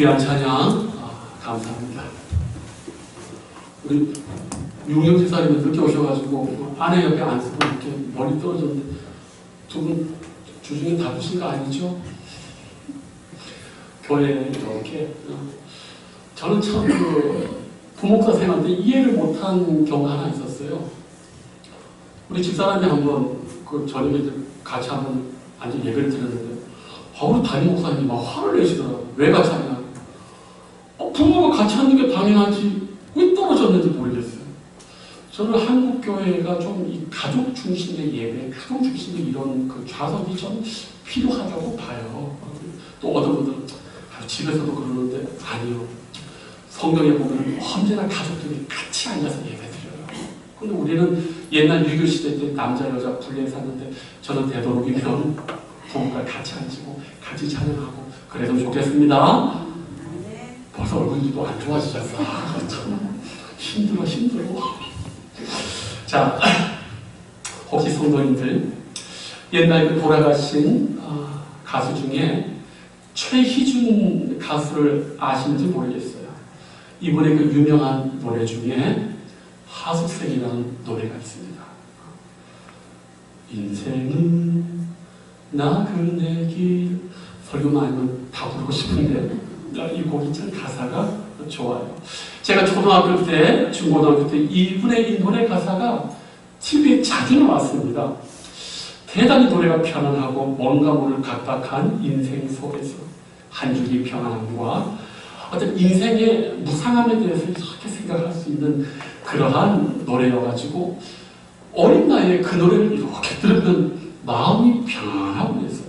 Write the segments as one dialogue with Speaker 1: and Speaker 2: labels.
Speaker 1: 귀한 찬양 감사합니다. 우리 유경 지사님은 늦게 오셔가지고 아내 옆에 앉고 이렇게 머리 떨어졌는데 두 분 주중에 다루신 거 아니죠? 교회에 이렇게 저는 참 부목사 생활 때 이해를 못한 경우가 하나 있었어요. 우리 집사람이 한번 그 저녁에 같이 한번 앉아 예배를 드렸는데 우리 담임 목사님이 막 화를 내시더라고요. 왜 같이 하냐? 부모가 같이 하는 게 당연하지 왜 떨어졌는지 모르겠어요. 저는 한국 교회가 좀 이 가족 중심의 예배, 가족 중심의 이런 그 좌석이 좀 필요하다고 봐요. 또 어떤 분들은 집에서도 그러는데 아니요. 성경에 보면 언제나 가족들이 같이 앉아서 예배드려요. 근데 우리는 옛날 유교 시대 때 남자 여자 분리해 샀는데 저는 되도록이면 부부가 같이 앉고 같이 찬양하고 그래도 좋겠습니다. 벌써 얼굴도 안 좋아지셨어. 참 힘들어. 자, 혹시 성도님들 옛날 그 돌아가신 가수 중에 최희준 가수를 아시는지 모르겠어요. 이번에 그 유명한 노래 중에 하숙생이라는 노래가 있습니다. 인생은 나그네 길 설교만 하면 다 부르고 싶은데 이 곡이 참 가사가 좋아요. 제가 초등학교 때, 중고등학교 때 이분의 이 노래 가사가 TV에 자주 나왔습니다. 대단히 노래가 편안하고 뭔가 모를 각박한 인생 속에서 한 줄기 평안함과 어떤 인생의 무상함에 대해서 이렇게 생각할 수 있는 그러한 노래여가지고 어린 나이에 그 노래를 이렇게 들으면 마음이 평안하고 그랬어요.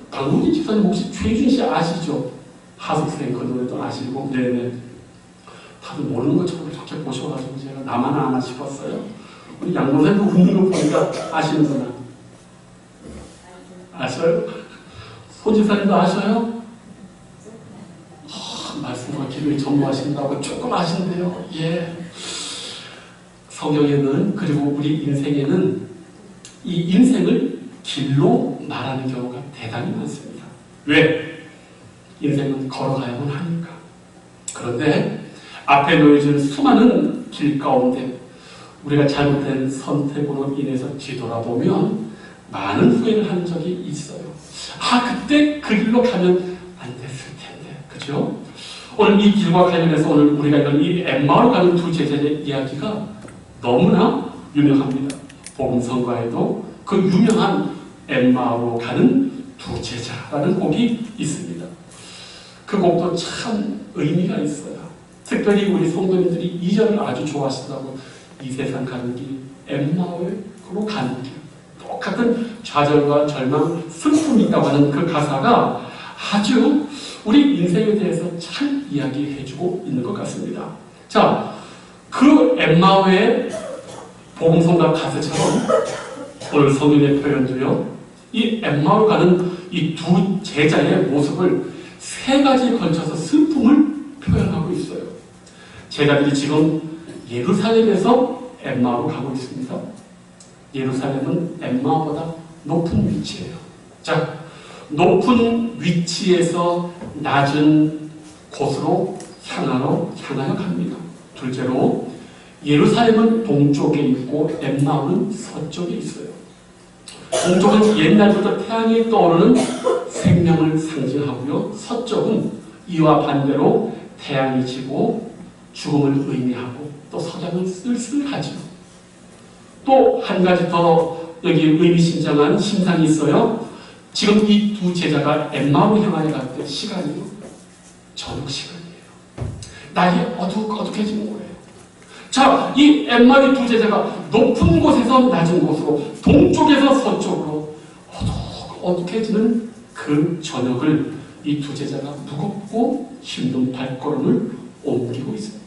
Speaker 1: 박문진 집사님 혹시 최준 씨 아시죠? 하숙생 그 노래도 아시고, 네네. 다들 모르는 것처럼 이렇게 보셔가지고 제가 나만 아나 싶었어요. 우리 양모생도 웃는 거 보니까 아시는구나. 아셔요? 손 집사님도 아셔요? 말씀과 기도에 전무하신다고 조금 아신대요. 예. 성경에는 그리고 우리 인생에는 이 인생을 길로 말하는 경우가 대단히 많습니다. 왜? 인생은 걸어가야만 하니까. 그런데 앞에 놓여진 수많은 길 가운데 우리가 잘못된 선택으로 인해서 뒤돌아보면 많은 후회를 한 적이 있어요. 그때 그 길로 가면 안 됐을 텐데. 그죠? 오늘 이 길과 관련해서 오늘 우리가 이런 이 엠마오로 가는 두 제자의 이야기가 너무나 유명합니다. 복음성가에도 그 유명한 엠마오로 가는 두 제자라는 곡이 있습니다. 그 곡도 참 의미가 있어요. 특별히 우리 성도님들이 2절을 아주 좋아하시더라고. 이 세상 가는 길, 엠마오로 가는 길. 똑같은 좌절과 절망, 슬픔이 있다고 하는 그 가사가 아주 우리 인생에 대해서 잘 이야기해주고 있는 것 같습니다. 자, 그 엠마오의 복음성가 가사처럼 오늘 성경의 표현도요. 이 엠마오로 가는 이 두 제자의 모습을 세 가지에 걸쳐서 슬픔을 표현하고 있어요. 제자들이 지금 예루살렘에서 엠마오로 가고 있습니다. 예루살렘은 엠마오보다 높은 위치예요. 자, 높은 위치에서 낮은 곳으로 향하여 갑니다. 둘째로 예루살렘은 동쪽에 있고 엠마오는 서쪽에 있어요. 동쪽은 옛날부터 태양이 떠오르는 생명을 상징하고요. 서쪽은 이와 반대로 태양이 지고 죽음을 의미하고 또 석양은 쓸쓸하죠. 또 한 가지 더 여기 의미심장한 심상이 있어요. 지금 이 두 제자가 엠마오로 향하여 갈 때 시간이요. 저녁 시간이에요. 날이 어둑어둑해지는 거예요. 자, 이 엠마오의 두 제자가 높은 곳에서 낮은 곳으로, 동쪽에서 서쪽으로 어둑어둑해지는 그 저녁을 이 두 제자가 무겁고 힘든 발걸음을 옮기고 있습니다.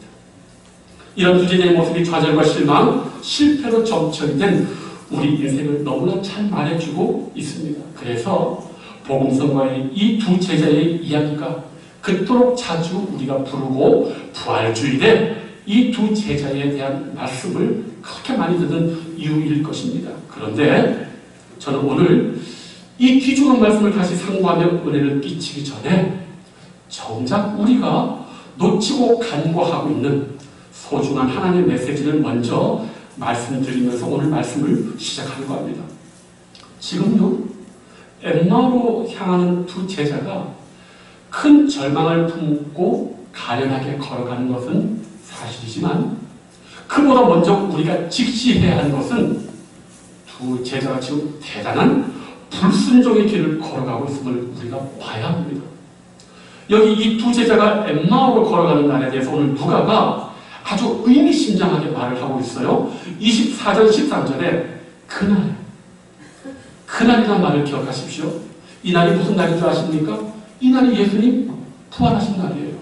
Speaker 1: 이런 두 제자의 모습이 좌절과 실망, 실패로 점철이 된 우리 인생을 너무나 잘 말해주고 있습니다. 그래서 복음성가의 이 두 제자의 이야기가 그토록 자주 우리가 부르고 부활주일에 이 두 제자에 대한 말씀을 그렇게 많이 듣는 이유일 것입니다. 그런데 저는 오늘 이 귀중한 말씀을 다시 상고하며 은혜를 끼치기 전에 정작 우리가 놓치고 간과하고 있는 소중한 하나님의 메시지를 먼저 말씀드리면서 오늘 말씀을 시작하려고 합니다. 지금요, 엠마오로 향하는 두 제자가 큰 절망을 품고 가련하게 걸어가는 것은 사실이지만 그보다 먼저 우리가 직시해야 하는 것은 두 제자가 지금 대단한 불순종의 길을 걸어가고 있음을 우리가 봐야 합니다. 여기 이 두 제자가 엠마오로 걸어가는 날에 대해서 오늘 누가가 아주 의미심장하게 말을 하고 있어요. 24절 13절에 그날이라는 말을 기억하십시오. 이 날이 무슨 날인 줄 아십니까? 이 날이 예수님 부활하신 날이에요.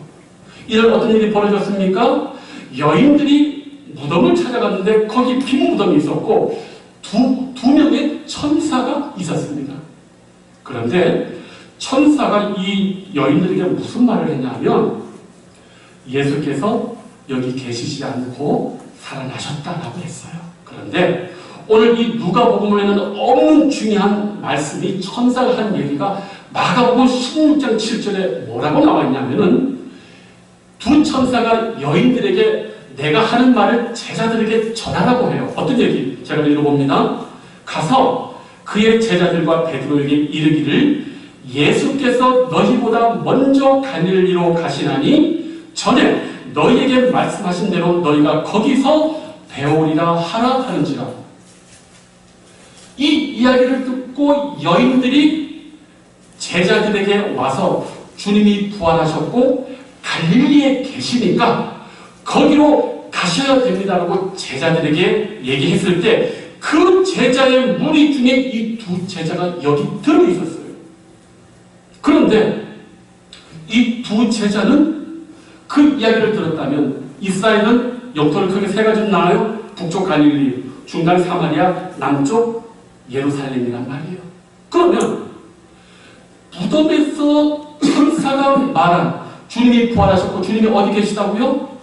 Speaker 1: 이날 어떤 일이 벌어졌습니까? 여인들이 무덤을 찾아갔는데 거기 빈 무덤이 있었고 두 명의 천사가 있었습니다. 그런데 천사가 이 여인들에게 무슨 말을 했냐면 예수께서 여기 계시지 않고 살아나셨다라고 했어요. 그런데 오늘 이 누가복음에는 없는 중요한 말씀이 천사가 한 얘기가 마가복음 16장 7절에 뭐라고 나와 있냐면은 두 천사가 여인들에게 내가 하는 말을 제자들에게 전하라고 해요. 어떤 얘기? 제가 읽어봅니다. 가서 그의 제자들과 베드로에게 이르기를 예수께서 너희보다 먼저 갈릴리로 가시나니 전에 너희에게 말씀하신 대로 너희가 거기서 배우리라 하라 하는지라. 이 이야기를 듣고 여인들이 제자들에게 와서 주님이 부활하셨고 갈릴리에 계시니까 거기로 가셔야 됩니다라고 제자들에게 얘기했을 때 그 제자의 무리 중에 이 두 제자가 여기 들어있었어요. 그런데 이 두 제자는 그 이야기를 들었다면 이스라엘은 영토를 크게 세 가지로 나눠요. 북쪽 갈릴리, 중간 사마리아, 남쪽 예루살렘이란 말이에요. 그러면 무덤에서 천사가 말한 주님이 부활하셨고 주님이 어디 계시다고요?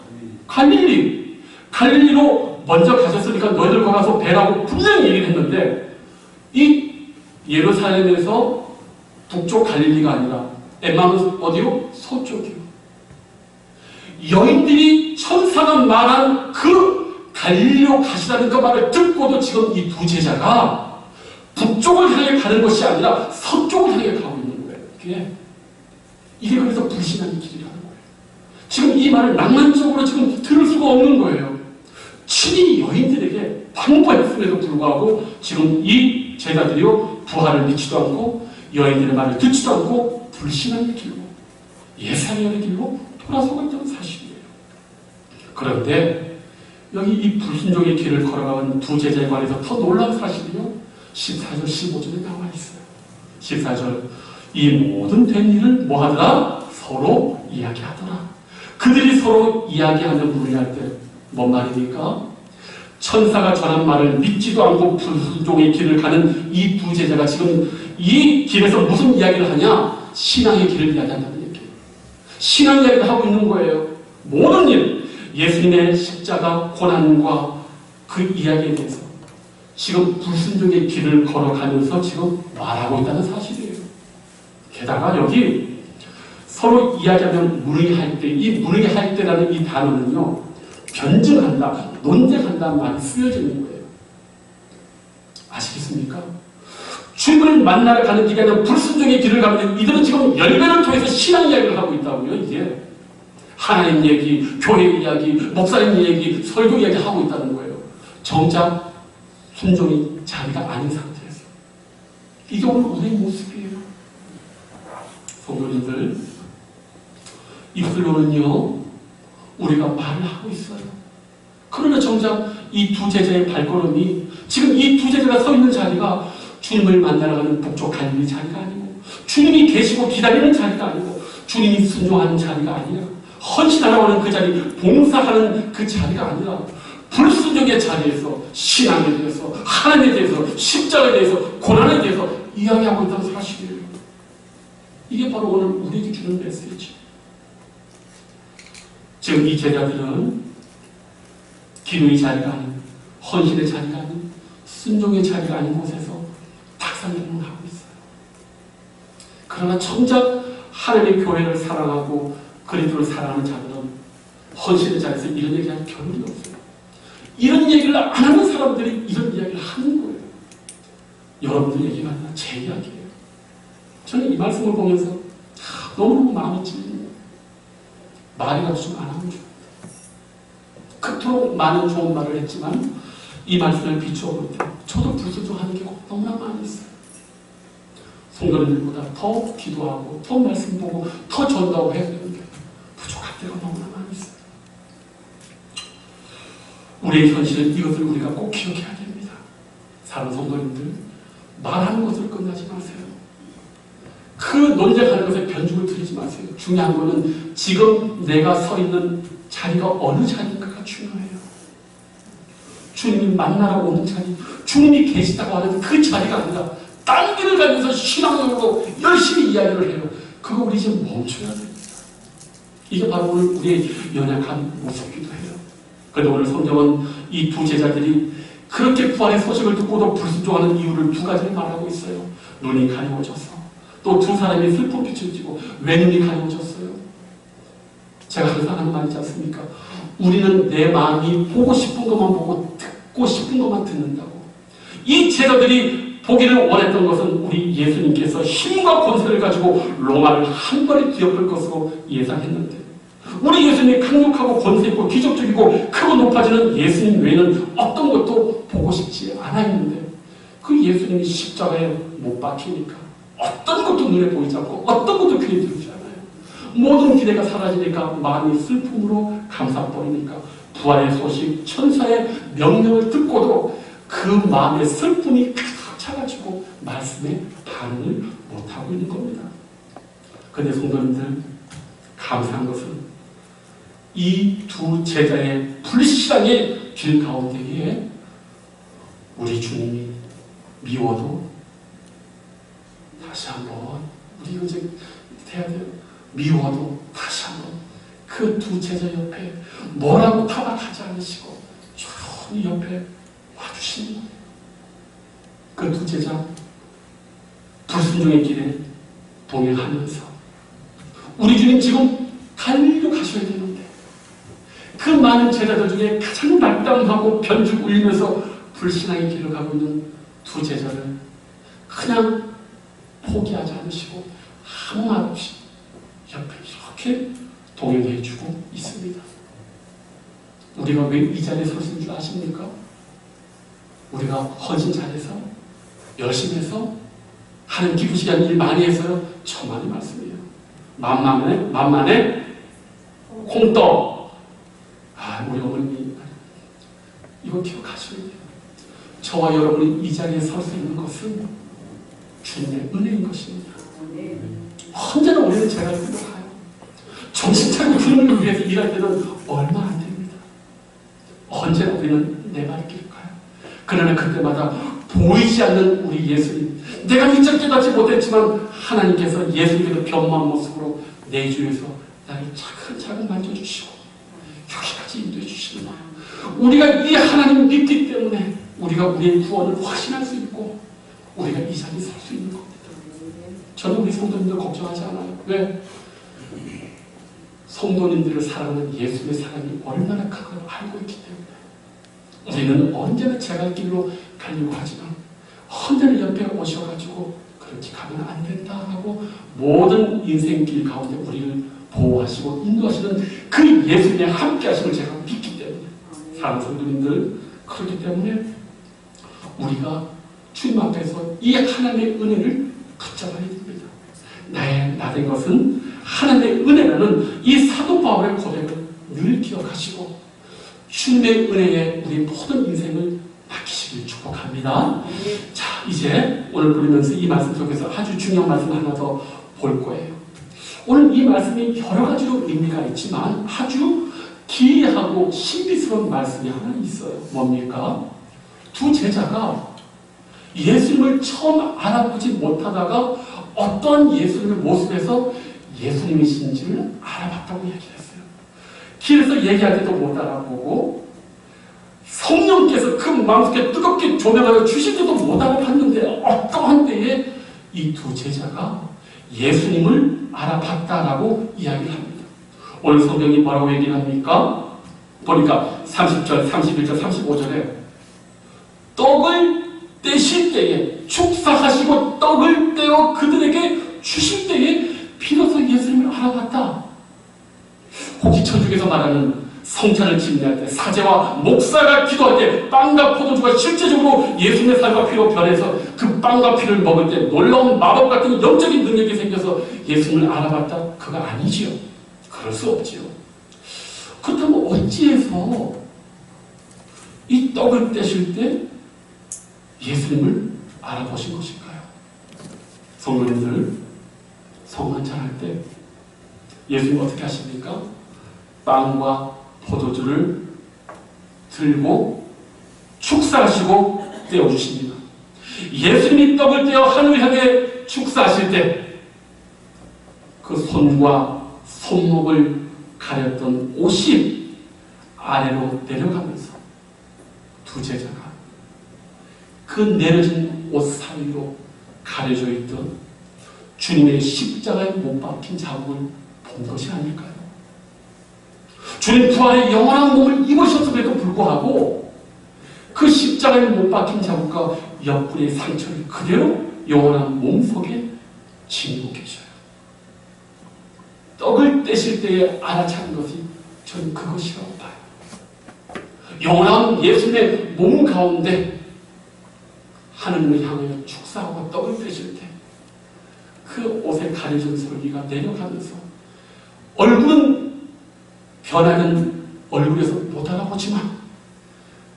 Speaker 1: 갈릴리로 먼저 가셨으니까 너희들 거기 가서 뵈라고 분명히 얘기를 했는데 이 예루살렘에서 북쪽 갈릴리가 아니라 엠마오는 어디요? 서쪽이요. 여인들이 천사가 말한 그 갈릴리로 가시라는 그 말을 듣고도 지금 이 두 제자가 북쪽을 향해 가는 것이 아니라 서쪽을 향해 가고 있는 거예요. 이게 그래서 불신한 길이라는 거예요. 지금 이 말을 낭만적으로 지금 들을 수가 없는 거예요. 친히 여인들에게 방부했음에도 불구하고 지금 이 제자들이요 부활을 믿지도 않고 여인들의 말을 듣지도 않고 불신한 길로 예사의 길로 돌아서고 있다는 사실이에요. 그런데 여기 이 불순종의 길을 걸어가는 두 제자에 관해서 더 놀라운 사실이요 14절 15절에 나와 있어요. 14절 이 모든 된 일을 뭐하더라? 서로 이야기하더라. 그들이 서로 이야기하며 문의할 때 뭔 말입니까? 천사가 전한 말을 믿지도 않고 불순종의 길을 가는 이 두 제자가 지금 이 길에서 무슨 이야기를 하냐? 신앙의 길을 이야기한다는 얘기예요. 신앙 이야기를 하고 있는 거예요. 모든 일, 예수님의 십자가 고난과 그 이야기에 대해서 지금 불순종의 길을 걸어가면서 지금 말하고 있다는 사실이에요. 게다가 여기 서로 이야기하면 문의할 때, 이 문의할 때라는 이 단어는요, 변증한다, 논쟁한다는 말이 쓰여지는 거예요. 아시겠습니까? 주님을 만나러 가는 길이 아니라 불순종의 길을 가면 이들은 지금 열매를 통해서 신앙 이야기를 하고 있다고요, 이게. 하나님 얘기, 교회 이야기, 목사님 얘기, 설교 이야기 하고 있다는 거예요. 정작 순종이 자리가 아닌 상태에서. 이게 오늘 우리의 모습이에요. 성도님들, 입술로는요, 우리가 말을 하고 있어요. 그러나 정작 이 두 제자의 발걸음이 지금 이 두 제자가 서 있는 자리가 주님을 만나러 가는 북쪽 갈릴리 자리가 아니고 주님이 계시고 기다리는 자리가 아니고 주님이 순종하는 자리가 아니라 헌신하러 오는 그 자리, 봉사하는 그 자리가 아니라 불순종의 자리에서 신앙에 대해서, 하나님에 대해서, 십자가에 대해서, 고난에 대해서 이야기하고 있다는 사실이에요. 이게 바로 오늘 우리에게 주는 메시지. 지금 이 제자들은 기도의 자리가 아닌, 헌신의 자리가 아닌, 순종의 자리가 아닌 곳에서 탁상행동을 하고 있어요. 그러나 정작 하나님의 교회를 사랑하고 그리스도를 사랑하는 자들은 헌신의 자리에서 이런 얘기할 겨를이 없어요. 이런 얘기를 안 하는 사람들이 이런 이야기를 하는 거예요. 여러분들 얘기가 아니라 제 이야기예요. 저는 이 말씀을 보면서 너무너무 마음이 찔립니다. 말이라도 좀 안 하면 좋겠다. 그토록 많은 좋은 말을 했지만 이 말씀을 비추어 볼 때 저도 불순종하는 게 너무나 많이 있어요. 성도님들보다 더 기도하고 더 말씀 보고 더 전도하고 해야 되는데 부족할 때가 너무나 많이 있어요. 우리의 현실은 이것을 우리가 꼭 기억해야 됩니다. 사랑하는 성도님들, 말하는 것으로 끝나지 마세요. 그 논쟁하는 것에 변죽을 들이지 마세요. 중요한 것은 지금 내가 서 있는 자리가 어느 자리인가가 중요해요. 주님이 만나러 오는 자리, 주님이 계시다고 하는 그 자리가 아니라 딴 길을 가면서 신앙으로 열심히 이야기를 해요. 그거 우리 지금 멈춰야 됩니다. 이게 바로 오늘 우리의 연약한 모습이기도 해요. 그런데 오늘 성경은 이 두 제자들이 그렇게 부활의 소식을 듣고도 불순종하는 이유를 두 가지를 말하고 있어요. 눈이 가려워져서, 또 두 사람이 슬픈 빛을 띠고 왜 눈이 가려워졌어요? 제가 항상 하는 말이지 않습니까? 우리는 내 마음이 보고 싶은 것만 보고 듣고 싶은 것만 듣는다고. 이 제자들이 보기를 원했던 것은 우리 예수님께서 힘과 권세를 가지고 로마를 한 번에 뒤엎을 것으로 예상했는데, 우리 예수님이 강력하고 권세 있고 기적적이고 크고 높아지는 예수님 외에는 어떤 것도 보고 싶지 않았는데, 그 예수님이 십자가에 못 박히니까 어떤 것도 눈에 보이지 않고 어떤 것도 귀에 들리지 않아요. 모든 기대가 사라지니까 마음이 슬픔으로 감싸버리니까 부활의 소식, 천사의 명령을 듣고도 그 마음의 슬픔이 가득 차가지고 말씀에 반응을 못하고 있는 겁니다. 그런데 성도님들, 감사한 것은 이 두 제자의 불신앙의 길 가운데에 우리 주님이 미워도 다시 한번, 우리 이제 해야 돼요. 미워도 다시 한번 그 두 제자 옆에 뭐라고 타박하지 않으시고 조용히 옆에 와주시는 거예요. 그 두 제자 불순종의 길에 동행하면서 우리 주님 지금 갈릴리로 가셔야 되는데 그 많은 제자들 중에 가장 낙담하고 변죽 울리면서 불신앙의 길을 가고 있는 두 제자를 그냥 포기하지 않으시고 아무 말 없이 옆에 이렇게 동행해주고 있습니다. 우리가 왜 이 자리에 설 수 있는 줄 아십니까? 우리가 헌신 잘해서 열심히 해서 하는 기쁘시게 하는 일 많이 해서요? 천만의 말씀이에요. 만만해 콩떡. 우리 어머님이 이거 기억하셔야 돼요. 저와 여러분이 이 자리에 설 수 있는 것은 주님의 은혜인 것입니다. 언제나 우리는 제가 들고 가요. 정신 차리고 주님을 위해서 일할 때는 얼마 안 됩니다. 언제나 우리는 내 발길을 가요. 그러나 그때마다 보이지 않는 우리 예수님, 내가 미처 깨닫지 못했지만 하나님께서 예수님의 변모한 모습으로 내 주에서 나를 차근차근 만져주시고 여기까지 인도해 주시는 거예요. 우리가 이 하나님 믿기 때문에 우리가 우리의 구원을 확신할 수 있고 우리가 이 자리에 설 수 있는 겁니다. 저는 우리 성도님들 걱정하지 않아요. 왜? 성도님들을 사랑하는 예수의 사랑이 얼마나 큰걸 알고 있기 때문에 우리는 언제나 제갈 길로 가려고 하지만 언제나 옆에 오셔가지고 그렇게 가면 안 된다라고 모든 인생길 가운데 우리를 보호하시고 인도하시는 그 예수님의 함께 하심을 제가 믿기 때문에 사랑하는 성도님들, 그렇기 때문에 우리가 주님 앞에서 이 하나님의 은혜를 붙잡아야 됩니다. 나된 것은 하나님의 은혜라는 이 사도 바울의 고백을 늘 기억하시고 주님의 은혜에 우리 모든 인생을 맡기시길 축복합니다. 자, 이제 오늘 부르면서 이 말씀 속에서 아주 중요한 말씀 하나 더 볼 거예요. 오늘 이 말씀이 여러 가지로 의미가 있지만 아주 기이하고 신비스러운 말씀이 하나 있어요. 뭡니까? 두 제자가 예수님을 처음 알아보지 못하다가 어떤 예수님의 모습에서 예수님이신지를 알아봤다고 얘기했어요. 길에서 얘기할 때도 못 알아보고 성령께서 그 마음속에 뜨겁게 조명하여 주실 때도 못 알아봤는데 어떠한 때에 이 두 제자가 예수님을 알아봤다라고 이야기를 합니다. 오늘 성경이 뭐라고 얘기를 합니까? 보니까 30절, 31절, 35절에 떡을 떼실 때에 축사하시고 떡을 떼어 그들에게 주실 때에 비로소 예수님을 알아봤다. 혹시 천주교에서 말하는 성찬을 집례할 때 사제와 목사가 기도할 때 빵과 포도주가 실제적으로 예수님의 살과 피로 변해서 그 빵과 피를 먹을 때 놀라운 마법 같은 영적인 능력이 생겨서 예수님을 알아봤다? 그거 아니지요. 그럴 수 없지요. 그렇다면 어찌해서 이 떡을 떼실 때 예수님을 알아보신 것일까요? 성도님들, 성만찬할 때 예수님 어떻게 하십니까? 빵과 포도주를 들고 축사하시고 떼어주십니다. 예수님이 떡을 떼어 하늘 향해 축사하실 때 그 손과 손목을 가렸던 옷이 아래로 내려가면서 두 제자가 그 내려진 옷 사이로 가려져 있던 주님의 십자가에 못 박힌 자국을 본 것이 아닐까요? 주님 부활의 영원한 몸을 입으셨음에도 불구하고 그 십자가에 못 박힌 자국과 옆구리의 상처를 그대로 영원한 몸 속에 지니고 계셔요. 떡을 떼실 때에 알아차린 것이 저는 그것이라고 봐요. 영원한 예수님의 몸 가운데 하느님을 향하여 축사하고 떡을 떼실 때 그 옷에 가려진 솔기가 내려가면서 얼굴은 변하는 얼굴에서 못 알아보지만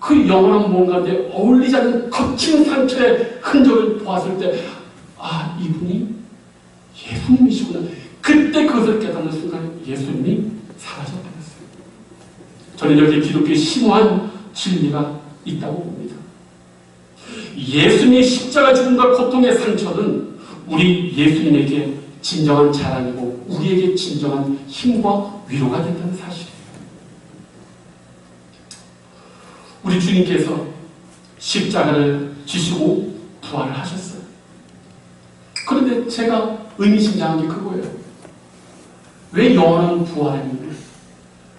Speaker 1: 그 영원한 몸 가운데 어울리지 않는 거친 상처의 흔적을 보았을 때 아, 이분이 예수님이시구나. 그때 그것을 깨닫는 순간에 예수님이 사라져버렸어요. 저는 여기 기독교의 심오한 진리가 있다고 봅니다. 예수님의 십자가 죽음과 고통의 상처는 우리 예수님에게 진정한 자랑이고 우리에게 진정한 힘과 위로가 된다는 사실이에요. 우리 주님께서 십자가를 지시고 부활을 하셨어요. 그런데 제가 의미심장한 게 그거예요. 왜 영원한 부활인데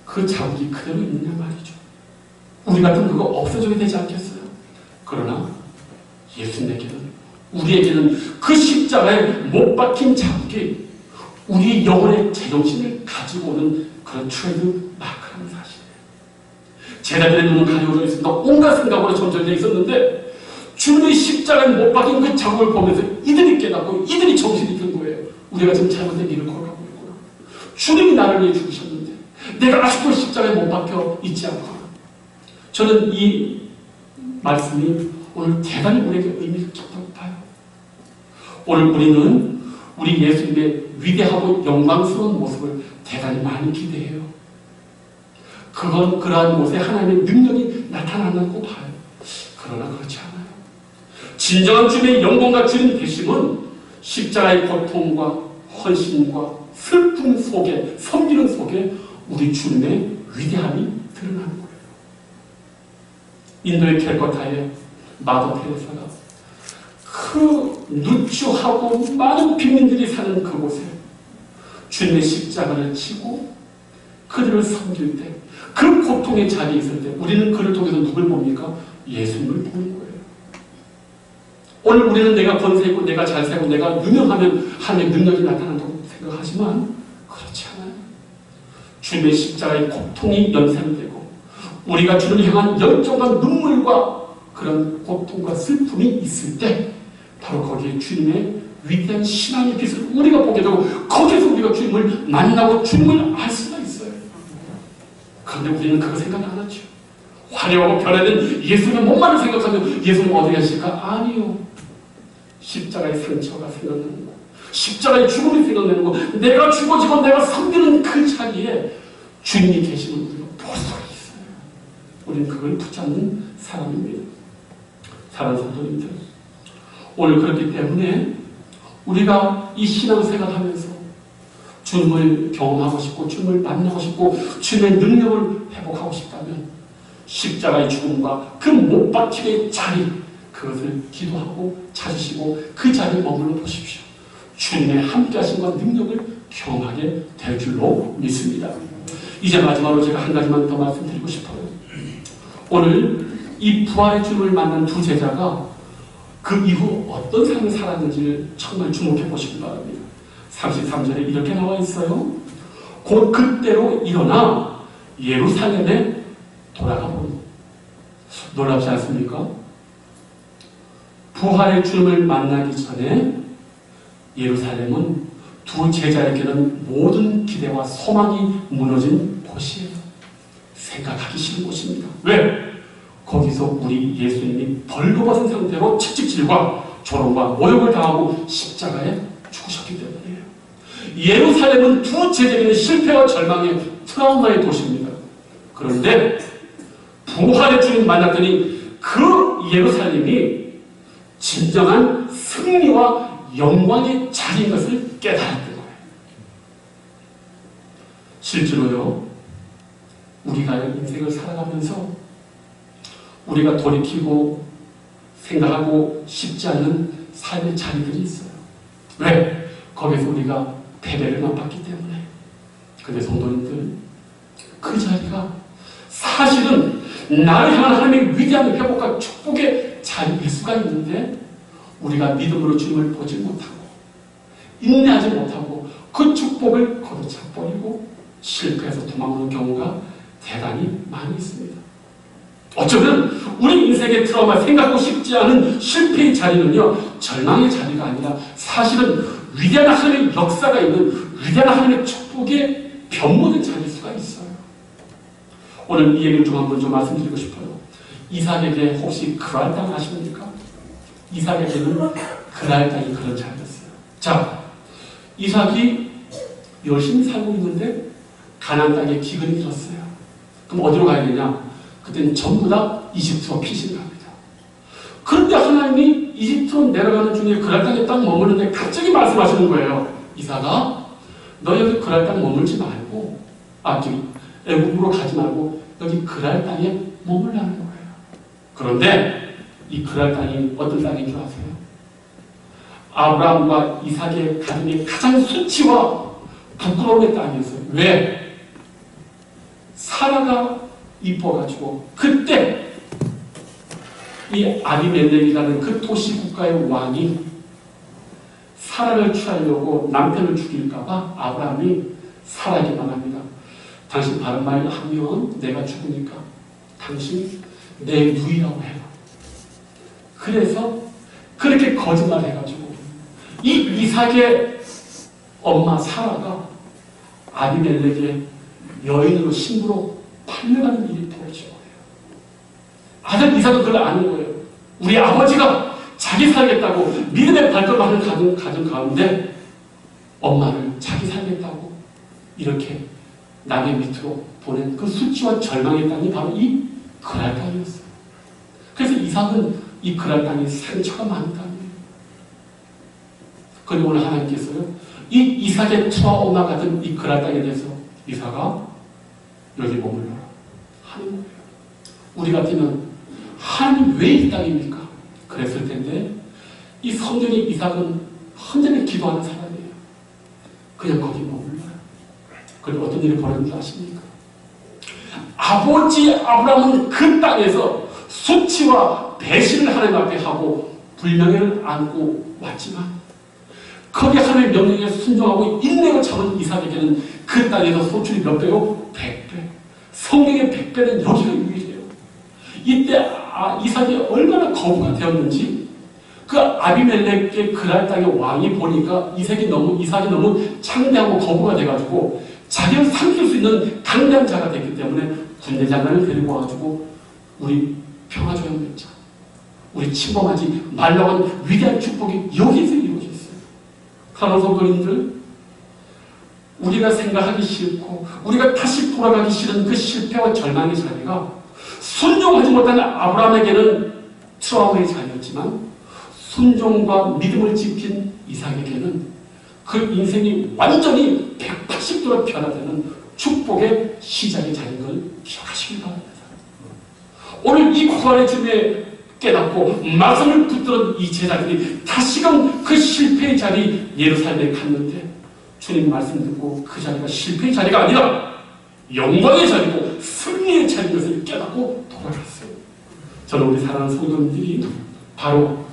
Speaker 1: 그 자국이 그대로 있느냐 말이죠. 우리 같은 그거 없어져야 되지 않겠어요? 그러나 예수님에게는 우리에게는 그 십자가에 못 박힌 자국이 우리의 영혼의 제정신을 가지고 오는 그런 트레이드 마크라는 사실이에요. 제자들의 눈은 가려져 있습니다. 온갖 생각으로 점철되어 있었는데 주님의 십자가에 못 박힌 그 자국을 보면서 이들이 깨닫고 이들이 정신이 든 거예요. 우리가 지금 잘못된 길을 걸어가고 있구나. 주님이 나를 위해 죽으셨는데 내가 아직도 십자가에 못 박혀 있지 않구나. 저는 이 말씀이 오늘 대단히 우리에게 의미가 깊다고 봐요. 오늘 우리는 우리 예수님의 위대하고 영광스러운 모습을 대단히 많이 기대해요. 그건 그러한 곳에 하나님의 능력이 나타난다고 봐요. 그러나 그렇지 않아요. 진정한 주님의 영광과 주님 되심은 십자가의 고통과 헌신과 슬픔 속에, 섬기는 속에 우리 주님의 위대함이 드러나는 거예요. 인도의 캘커타에 마더 테레사가 그 누추하고 많은 빈민들이 사는 그곳에 주님의 십자가를 지고 그들을 섬길 때, 그 고통의 자리에 있을 때 우리는 그를 통해서 누굴 봅니까? 예수님을 보는 거예요. 오늘 우리는 내가 권세 있고 내가 잘 살고 내가 유명하면 하나님의 능력이 나타난다고 생각하지만 그렇지 않아요. 주님의 십자가의 고통이 연상되고 우리가 주님을 향한 열정과 눈물과 그런 고통과 슬픔이 있을 때 바로 거기에 주님의 위대한 신앙의 빛을 우리가 보게 되고 거기에서 우리가 주님을 만나고 주님을 알 수가 있어요. 그런데 우리는 그거 생각 안 하죠. 화려하고 변화된 예수님의 몸만을 생각하면 예수님 어디 계실까? 아니요. 십자가의 상처가 생각나는 거, 십자가의 죽음이 생각나는 거, 내가 죽어지고 내가 섬기는 그 자리에 주님이 계시는 우리가 볼 수가 있어요. 우리는 그걸 붙잡는 사람입니다. 사랑하는 성도님들, 오늘 그렇기 때문에 우리가 이 신앙생활 하면서 주님을 경험하고 싶고 주님을 만나고 싶고 주님의 능력을 회복하고 싶다면 십자가의 죽음과 그 못 박힘의 자리, 그것을 기도하고 찾으시고 그 자리에 머물러 보십시오. 주님의 함께 하신과 능력을 경험하게 될 줄로 믿습니다. 이제 마지막으로 제가 한 가지만 더 말씀드리고 싶어요. 오늘 이 부활의 주님을 만난 두 제자가 그 이후 어떤 삶을 살았는지를 정말 주목해 보시기 바랍니다. 33절에 이렇게 나와 있어요. 곧 그때로 일어나 예루살렘에 돌아가 보니. 놀랍지 않습니까? 부활의 주님을 만나기 전에 예루살렘은 두 제자에게는 모든 기대와 소망이 무너진 곳이에요. 생각하기 싫은 곳입니다. 왜? 거기서 우리 예수님이 벌거벗은 상태로 채찍질과 조롱과 모욕을 당하고 십자가에 죽으셨기 때문이에요. 예루살렘은 두 제자에게는 실패와 절망의 트라우마의 도시입니다. 그런데 부활의 주님 만났더니 그 예루살렘이 진정한 승리와 영광의 자리인 것을 깨달았던 거예요. 실제로요, 우리가 인생을 살아가면서 우리가 돌이키고 생각하고 싶지 않은 삶의 자리들이 있어요. 왜? 거기서 우리가 패배를 맛봤기 때문에. 근데 성도님들, 그 자리가 사실은 나를 향한 하나님의 위대한 회복과 축복의 자리일 수가 있는데 우리가 믿음으로 주님을 보지 못하고 인내하지 못하고 그 축복을 걷어차버리고 실패해서 도망오는 경우가 대단히 많이 있습니다. 어쩌면 우리 인생의 트라우마, 생각하고 싶지 않은 실패의 자리는요, 절망의 자리가 아니라 사실은 위대한 하나님의 역사가 있는 위대한 하나님의 축복의 변모된 자리일 수가 있어요. 오늘 이 얘기를 좀 한번 좀 말씀드리고 싶어요. 이삭에게 혹시 그랄 땅 아십니까? 이삭에게는 그랄 땅이 그런 자리였어요. 자, 이삭이 열심히 살고 있는데 가나안 땅에 기근이 들었어요. 그럼 어디로 가야 되냐? 그때는 전부 다 이집트로 피신 갑니다. 그런데 하나님이 이집트로 내려가는 중에 그랄 땅에 딱 머무르는데 갑자기 말씀하시는 거예요. 이삭아, 너 여기 그랄 땅 머물지 말고, 애국으로 가지 말고 여기 그랄 땅에 머물라는 거예요. 그런데 이 그랄 땅이 어떤 땅인 줄 아세요? 아브라함과 이삭의 가정의 가장 수치와 부끄러움의 땅이었어요. 왜? 사라가 이뻐가지고 그때 이 아비멜렉이라는 그 도시 국가의 왕이 사라를 취하려고 남편을 죽일까봐 아브라함이 사라에게 말합니다. 당신 바른 말 하면 내가 죽으니까 당신 내 누이라고 해라. 그래서 그렇게 거짓말 해가지고 이 이삭의 엄마 사라가 아비멜렉의 여인으로 신부로 팔려가는 일이 벌어진 거예요. 아들 이삭은 그걸 아는 거예요. 우리 아버지가 자기 살겠다고 믿음의 발걸음하는 가정 가운데 엄마를 자기 살겠다고 이렇게 남의 밑으로 보낸 그 수치와 절망의 땅이 바로 이 그랄 땅이었어요. 그래서 이삭은 이 그랄 땅이 상처가 많은 땅이에요. 그리고 오늘 하나님께서요, 이 이삭의 트라우마 같은 이 그랄 땅에 대해서 이삭아 여기 머물러라 하는 거예요. 우리 같으면 하나님 왜 이 땅입니까? 그랬을 텐데 이 성전의 이삭은 헌전히 기도하는 사람이에요. 그냥 거기 머물러요. 그리고 어떤 일이 벌어진 줄 아십니까? 아버지 아브라함은 그 땅에서 수치와 배신을 하나님 앞에 하고 불명예를 안고 왔지만 거기에 하나님의 명령에 순종하고 인내를 참은 이삭에게는 그 땅에서 소출이 몇 배요? 100배. 성경의 100배는 여기가 유일해요. 이때 이삭이 얼마나 거부가 되었는지 그 아비멜렉의 그랄 땅의 왕이 보니까 이삭이 너무 창대하고 거부가 돼가지고 자기를 삼킬 수 있는 강대한 자가 됐기 때문에 군대 장관을 데리고 와가지고 우리 평화조약맺자, 우리 침범하지 말라고 한 위대한 축복이 여기서 이루어져 있어요. 사랑하는 성도님들, 우리가 생각하기 싫고 우리가 다시 돌아가기 싫은 그 실패와 절망의 자리가 순종하지 못하는 아브라함에게는 트라우마의 자리였지만 순종과 믿음을 지킨 이삭에게는 그 인생이 완전히 180도로 변화되는 축복의 시작의 자리인 걸 기억하시기 바랍니다. 오늘 이 부활의 주님의 깨닫고 말씀을 붙들은 이 제자들이 다시금 그 실패의 자리 예루살렘에 갔는데 주님 말씀 듣고 그 자리가 실패의 자리가 아니라 영광의 자리고 승리의 자리인 것을 깨닫고 돌아갔어요. 저는 우리 사랑하는 성도님들이 바로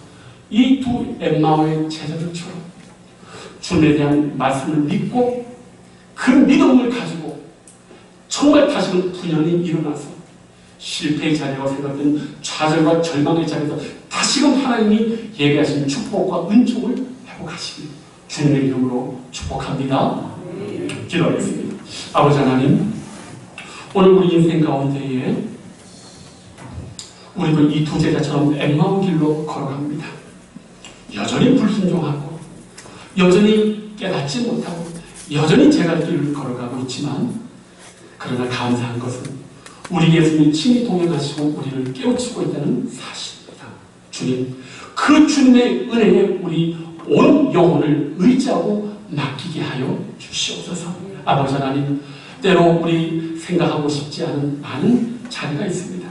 Speaker 1: 이 두 엠마오의 제자들처럼 주님에 대한 말씀을 믿고 그 믿음을 가지고 정말 다시금 분연히 일어나서 실패의 자리라고 생각된 좌절과 절망의 자리에서 다시금 하나님이 예배하신 축복과 은총을 회복하시길 주님의 이름으로 축복합니다. 기도하겠습니다. 아버지 하나님, 오늘 우리 인생 가운데에 우리도 이 두 제자처럼 엠마오 길로 걸어갑니다. 여전히 불순종하고 여전히 깨닫지 못하고 여전히 제갈길을 걸어가고 있지만 그러나 감사한 것은 우리 예수님이 친히 동행하시고 우리를 깨우치고 있다는 사실입니다. 주님, 그 주님의 은혜에 우리 온 영혼을 의지하고 맡기게 하여 주시옵소서. 아버지 하나님, 때로 우리 생각하고 싶지 않은 많은 자리가 있습니다.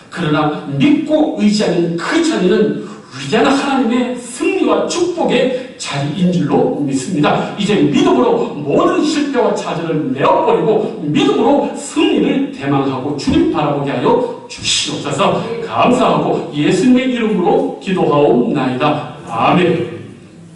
Speaker 1: 그러나 믿고 의지하는 그 자리는 위대한 하나님의 승리와 축복의 자리인 줄로 믿습니다. 이제 믿음으로 모든 실패와 좌절을 내어버리고 믿음으로 승리를 대망하고 주님 바라보게 하여 주시옵소서. 감사하고 예수님의 이름으로 기도하옵나이다. 아멘.